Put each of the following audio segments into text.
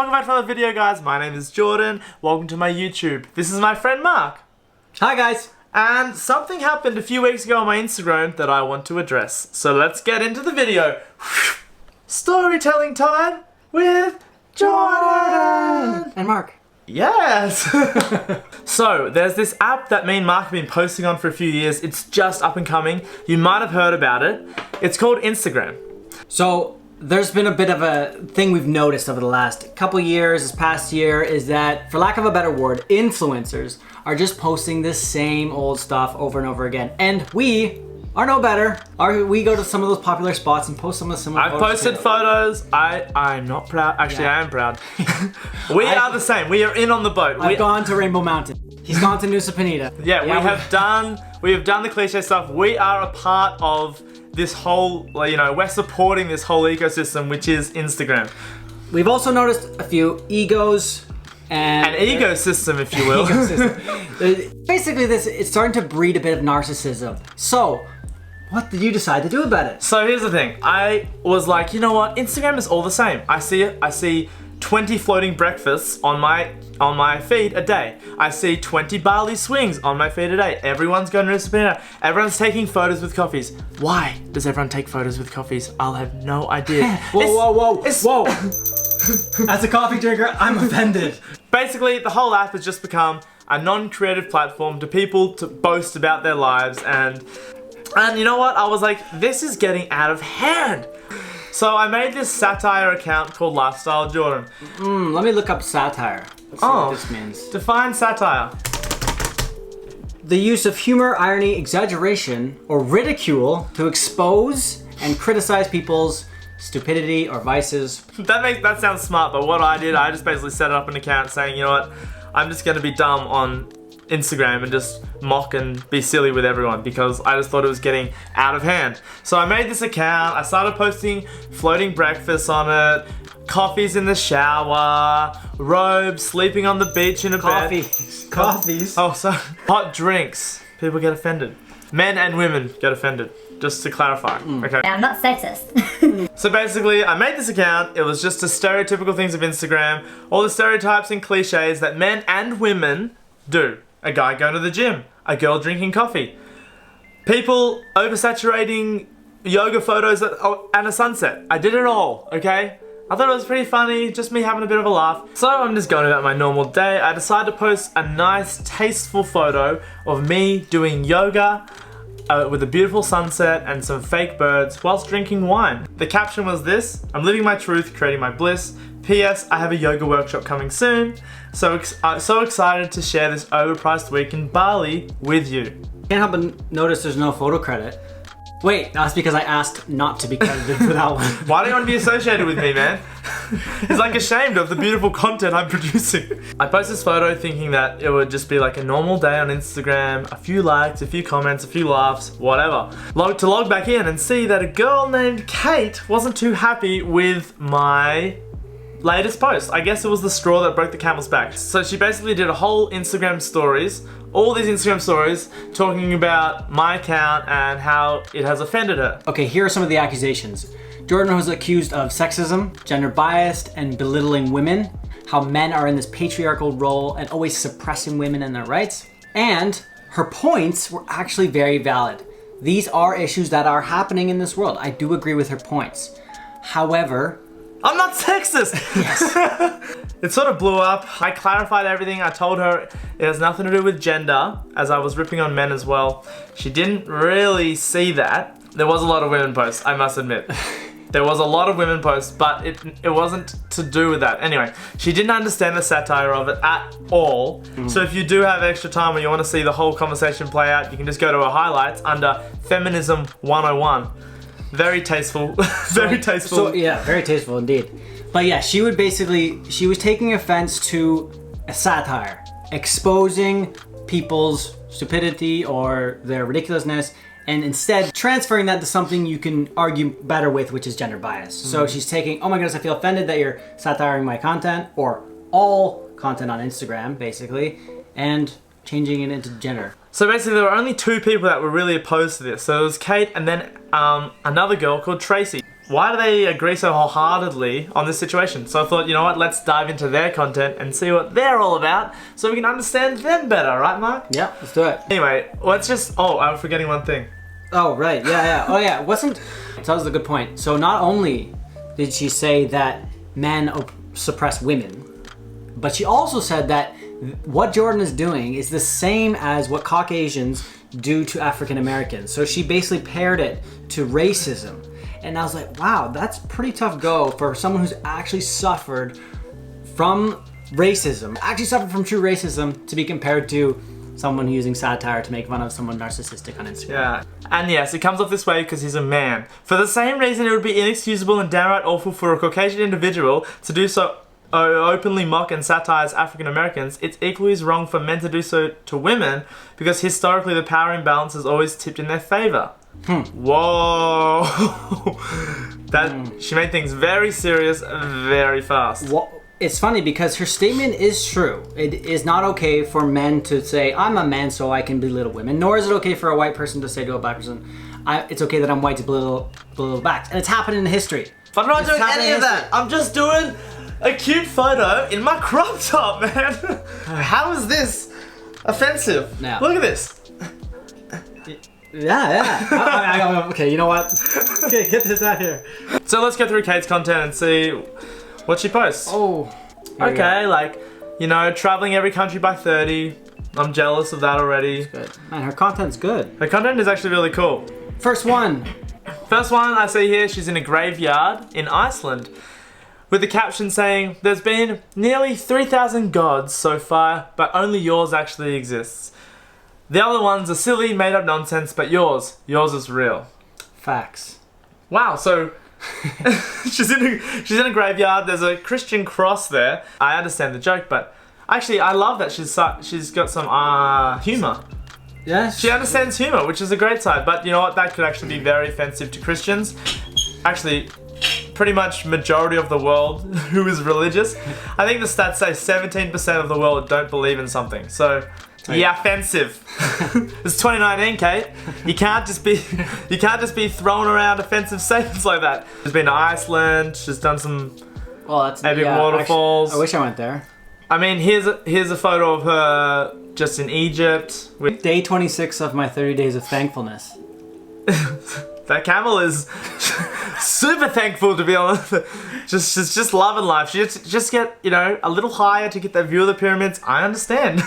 welcome back to another video, guys. My name is Jordan. Welcome to my YouTube. This is my friend Mark. Hi guys. And something happened a few weeks ago on my Instagram that I want to address. So let's get into the video. Storytelling time with Jorden and Mark. Yes! So, there's this app that me and Mark have been posting on for a few years. It's just up and coming. You might have heard about it. It's called Instagram. So, there's been a bit of a thing we've noticed over the last couple years, this past year, is that, for lack of a better word, influencers are just posting the same old stuff over and over again. And we are no better. We go to some of those popular spots and post some of the similar I've posted photos. I'm not proud. Actually, I am proud. We are the same. We are in on the boat. I've gone to Rainbow Mountain. He's gone to Nusa Penida. Yeah, we have done the cliche stuff. We are a part of this whole, we're supporting this whole ecosystem, which is Instagram. We've also noticed a few egos. An ecosystem, if you will. Basically, it's starting to breed a bit of narcissism. So, what did you decide to do about it? So here's the thing. I was like, you know what? Instagram is all the same. I see 20 floating breakfasts on my feed a day. I see 20 Bali swings on my feed a day. Everyone's going to Nusa Penida. Everyone's taking photos with coffees. Why does everyone take photos with coffees? I'll have no idea. Whoa. As a coffee drinker, I'm offended. Basically, the whole app has just become a non-creative platform to people to boast about their lives, and you know what? I was like, this is getting out of hand. So I made this satire account called Lifestyle Jordan. Let me look up satire. Let's see what this means. Define satire. The use of humor, irony, exaggeration, or ridicule to expose and criticize people's stupidity or vices. That sounds smart, but what I did, I just basically set up an account saying, you know what, I'm just gonna be dumb on Instagram and just mock and be silly with everyone because I just thought it was getting out of hand. So I made this account, I started posting floating breakfasts on it, coffees in the shower, robes, sleeping on the beach in a bed. Coffees. Oh, sorry. Hot drinks. People get offended. Men and women get offended. Just to clarify, okay? I'm not sexist. So basically, I made this account. It was just the stereotypical things of Instagram, all the stereotypes and cliches that men and women do. A guy going to the gym, a girl drinking coffee, people oversaturating yoga photos at a sunset. I did it all, okay? I thought it was pretty funny, just me having a bit of a laugh. So I'm just going about my normal day. I decided to post a nice, tasteful photo of me doing yoga with a beautiful sunset and some fake birds whilst drinking wine. The caption was this: I'm living my truth, creating my bliss. P.S. I have a yoga workshop coming soon. So excited to share this overpriced week in Bali with you. Can't help but notice there's no photo credit. Wait, that's because I asked not to be credited for that one. Why do you want to be associated with me, man? He's like ashamed of the beautiful content I'm producing. I posted this photo thinking that it would just be like a normal day on Instagram, a few likes, a few comments, a few laughs, whatever. To log back in and see that a girl named Kate wasn't too happy with my latest post. I guess it was the straw that broke the camel's back. So she basically did a whole Instagram stories, all these Instagram stories, talking about my account and how it has offended her. Okay, here are some of the accusations. Jorden was accused of sexism, gender biased, and belittling women, how men are in this patriarchal role and always suppressing women and their rights. And her points were actually very valid. These are issues that are happening in this world. I do agree with her points. However, I'm not sexist! Yes. It sort of blew up. I clarified everything. I told her it has nothing to do with gender, as I was ripping on men as well. She didn't really see that. There was a lot of women posts, I must admit. There was a lot of women posts, but it wasn't to do with that. Anyway, she didn't understand the satire of it at all. So if you do have extra time or you want to see the whole conversation play out, you can just go to her highlights under Feminism 101. Very tasteful. Very tasteful. So, yeah, very tasteful indeed. But yeah, she was taking offense to a satire, exposing people's stupidity or their ridiculousness, and instead transferring that to something you can argue better with, which is gender bias. So she's taking, oh my goodness, I feel offended that you're satiring my content, or all content on Instagram, basically, and changing it into gender. So basically there were only two people that were really opposed to this. So it was Kate and then another girl called Tracy. why do they agree so wholeheartedly on this situation? So I thought, you know what, let's dive into their content and see what they're all about so we can understand them better, right, Mark? Yeah, let's do it. Anyway, let's just... Oh, I'm forgetting one thing. Oh, right. Yeah. Oh, yeah. So that was a good point. So not only did she say that men suppress women, but she also said that what Jorden is doing is the same as what Caucasians do to African Americans. So she basically paired it to racism. And I was like, wow, that's pretty tough go for someone who's actually suffered from racism, actually suffered from true racism, to be compared to someone using satire to make fun of someone narcissistic on Instagram. Yeah. And yes, it comes off this way because he's a man. For the same reason, it would be inexcusable and downright awful for a Caucasian individual to do so openly mock and satirize African Americans. It's equally as wrong for men to do so to women because historically the power imbalance is always tipped in their favor. Whoa. She made things very serious very fast. Well, it's funny because her statement is true. It is not okay for men to say, I'm a man so I can belittle women, nor is it okay for a white person to say to a black person, it's okay that I'm white to belittle blacks. And it's happened in history. But I'm not doing any of that. I'm just doing a cute photo in my crop top, man. How is this offensive? Now. Look at this. Yeah. Okay, you know what? Okay, get this out here. So let's go through Kate's content and see what she posts. Oh. Okay, like, you know, traveling every country by 30. I'm jealous of that already. Good. Man, her content's good. Her content is actually really cool. First one I see here, she's in a graveyard in Iceland with the caption saying, there's been nearly 3,000 gods so far, but only yours actually exists. The other ones are silly, made up nonsense, but yours is real. Facts. Wow, so she's in a graveyard. There's a Christian cross there. I understand the joke, but actually I love that she's got some humor. Yes. She understands humor, which is a great side. But you know what? That could actually be very offensive to Christians. Actually, pretty much majority of the world who is religious. I think the stats say 17% of the world don't believe in something. So. Yeah, offensive. It's 2019, Kate. You can't just be throwing around offensive statements like that. She's been to Iceland. She's done some epic waterfalls. Actually, I wish I went there. I mean, here's a photo of her just in Egypt. With Day 26 of my 30 days of thankfulness. that camel is super thankful to be honest. She's just loving life. She just get, you know, a little higher to get that view of the pyramids. I understand.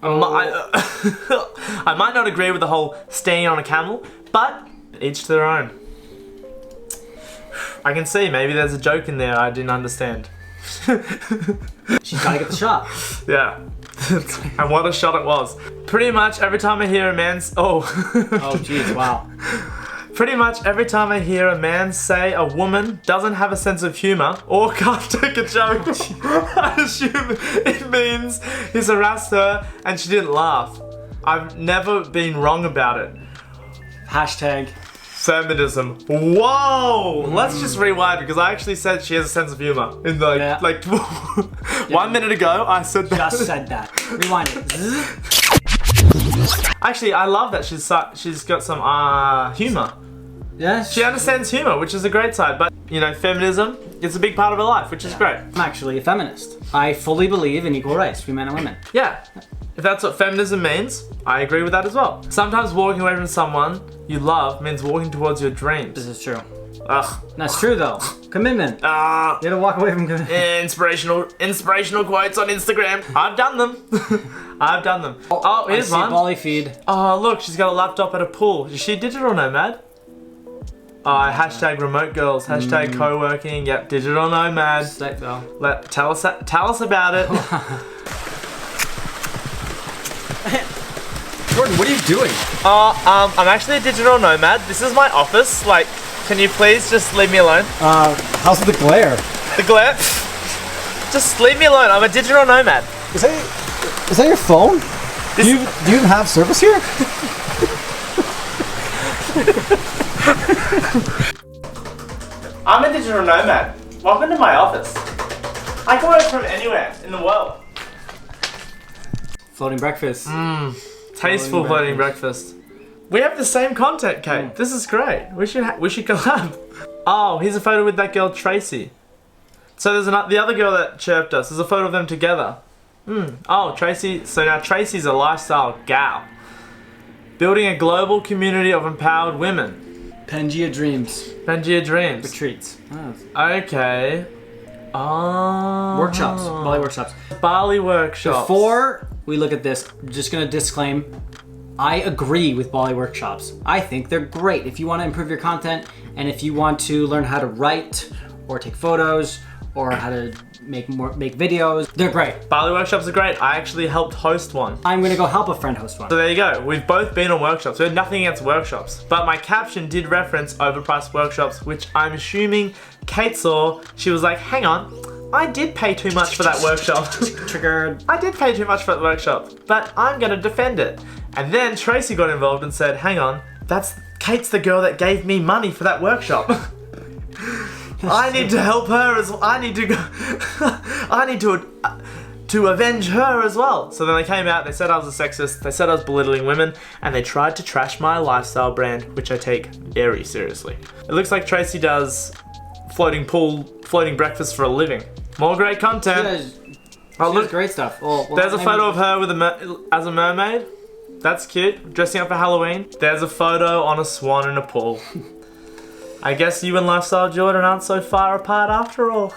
I might not agree with the whole staying on a camel, but each to their own. I can see maybe there's a joke in there I didn't understand. She's gotta get the shot. Yeah. And what a shot it was. Pretty much every time I hear a man's... Oh jeez, wow. Pretty much every time I hear a man say a woman doesn't have a sense of humor or can't take a joke, I assume it means he's harassed her and she didn't laugh. I've never been wrong about it. Hashtag Feminism. Whoa! Let's just rewind because I actually said she has a sense of humor. In like 1 minute ago, I said that. Just said that. Rewind it. Actually, I love that she's got some humor. Yes. She understands humor, which is a great side. But you know, feminism is a big part of her life, which is great. I'm actually a feminist. I fully believe in equal rights between men and women. Yeah. If that's what feminism means, I agree with that as well. Sometimes walking away from someone you love means walking towards your dreams. This is true. Ugh. That's true though. Commitment. You gotta walk away from commitment. Inspirational quotes on Instagram. I've done them. I've done them. Oh, here's one. Bolly feed. Oh, look, she's got a laptop at a pool. Is she digital nomad? Hashtag remote girls. Hashtag co-working. Yep, digital nomad. Sick though. Tell us about it. Jorden, what are you doing? I'm actually a digital nomad. This is my office. Like, can you please just leave me alone? How's the glare? The glare? Just leave me alone. I'm a digital nomad. Is that your phone? Do you even have service here? I'm a digital nomad. Welcome to my office. I can work from anywhere in the world. Floating breakfast. Tasteful floating breakfast. We have the same content, Kate. This is great. We should collab. Oh, here's a photo with that girl Tracy. So there's the other girl that chirped us. There's a photo of them together. Oh, Tracy. So now Tracy's a lifestyle gal. Building a global community of empowered women. Pangea Dreams. Pangea Dreams. Retreats. Oh. Okay. Oh. Workshops. Bali workshops. Bali workshops. Before we look at this, I'm just going to disclaim, I agree with Bali workshops. I think they're great. If you want to improve your content and if you want to learn how to write or take photos or how to make videos, they're great. Bali workshops are great. I actually helped host one. I'm going to go help a friend host one. So there you go. We've both been on workshops. We had nothing against workshops. But my caption did reference overpriced workshops, which I'm assuming Kate saw. She was like, hang on, I did pay too much for that workshop. Triggered. I did pay too much for that workshop, but I'm going to defend it. And then Tracy got involved and said, hang on, Kate's the girl that gave me money for that workshop. I need to help her as well. I need to go. I need to avenge her as well. So then they came out, they said I was a sexist, they said I was belittling women, and they tried to trash my lifestyle brand, which I take very seriously. It looks like Tracy does floating breakfast for a living. More great content. Oh, look, great stuff. Oh, well, there's a photo of her with as a mermaid. That's cute. Dressing up for Halloween. There's a photo on a swan in a pool. I guess you and Lifestyle Jorden aren't so far apart after all.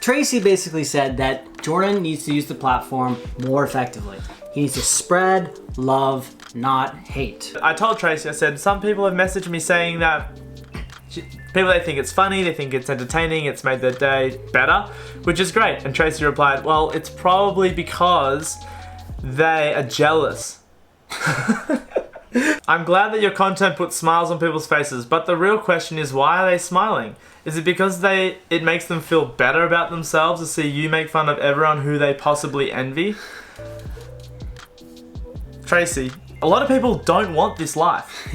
Tracy basically said that Jorden needs to use the platform more effectively. He needs to spread love, not hate. I told Tracy, I said, some people have messaged me saying that people, they think it's funny, they think it's entertaining, it's made their day better, which is great. And Tracy replied, well, it's probably because they are jealous. I'm glad that your content puts smiles on people's faces, but the real question is, why are they smiling? Is it because it makes them feel better about themselves to see you make fun of everyone who they possibly envy? Tracy, a lot of people don't want this life.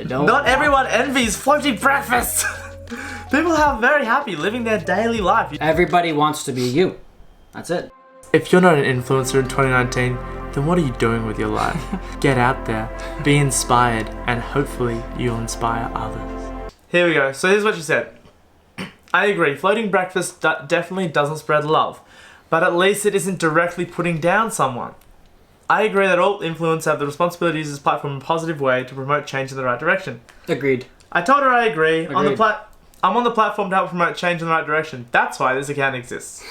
Not everyone envies floating breakfast. People are very happy living their daily life. Everybody wants to be you. That's it. If you're not an influencer in 2019, then what are you doing with your life? Get out there, be inspired, and hopefully you'll inspire others. Here we go. So here's what she said. I agree, floating breakfast definitely doesn't spread love, but at least it isn't directly putting down someone. I agree that all influencers have the responsibility to use this platform in a positive way to promote change in the right direction. Agreed. I told her I agree. Agreed. I'm on the platform to help promote change in the right direction. That's why this account exists.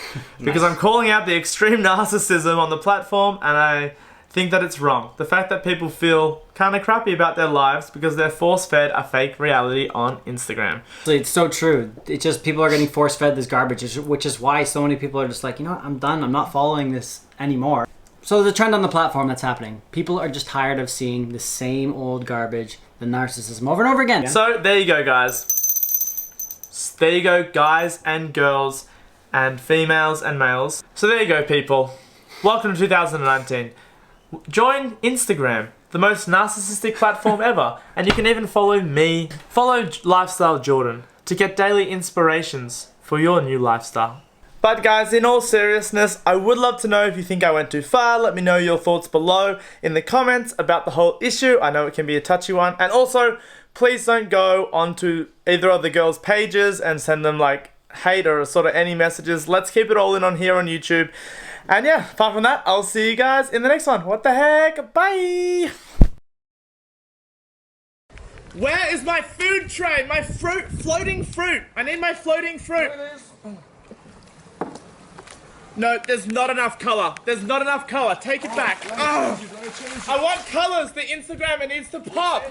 Because I'm calling out the extreme narcissism on the platform, and I think that it's wrong. The fact that people feel kind of crappy about their lives because they're force-fed a fake reality on Instagram. It's so true. It's just people are getting force-fed this garbage, which is why so many people are just like, you know what, I'm done. I'm not following this anymore. So the trend on the platform that's happening. People are just tired of seeing the same old garbage, the narcissism over and over again. So there you go, guys. There you go, guys and girls and females and males. So there you go, people. Welcome to 2019. Join Instagram, the most narcissistic platform ever. And you can even follow me, follow Lifestyle Jorden to get daily inspirations for your new lifestyle. But guys, in all seriousness, I would love to know if you think I went too far. Let me know your thoughts below in the comments about the whole issue. I know it can be a touchy one. And also, please don't go onto either of the girls' pages and send them like hate or sort of any messages. Let's keep it all in on here on YouTube. And yeah, apart from that, I'll see you guys in the next one. What the heck? Bye! Where is my food tray? My floating fruit. I need my floating fruit. There it is. No, there's not enough color. There's not enough color. Take it back. I want colors. The Instagram, it needs to pop.